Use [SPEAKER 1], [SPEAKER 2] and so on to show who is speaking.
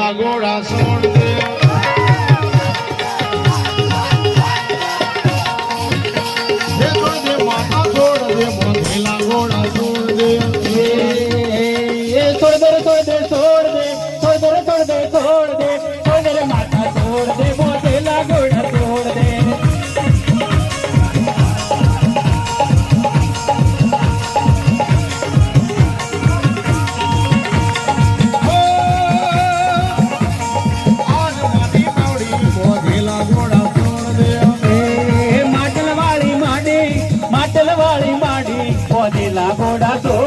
[SPEAKER 1] મોઢેલા ગોળા છોડ દે માતા છોડ દે મોઢેલા ગોળા છોડ દે
[SPEAKER 2] છોડ દે છોડ દે છોડ દે છોડ દે છોડ દે છોડ દે છોડ દે માતા છોડ દે મોઢેલા ગોળા છોડ દે માટલ વાળી માડી મોઢેલા ગોળા છોડ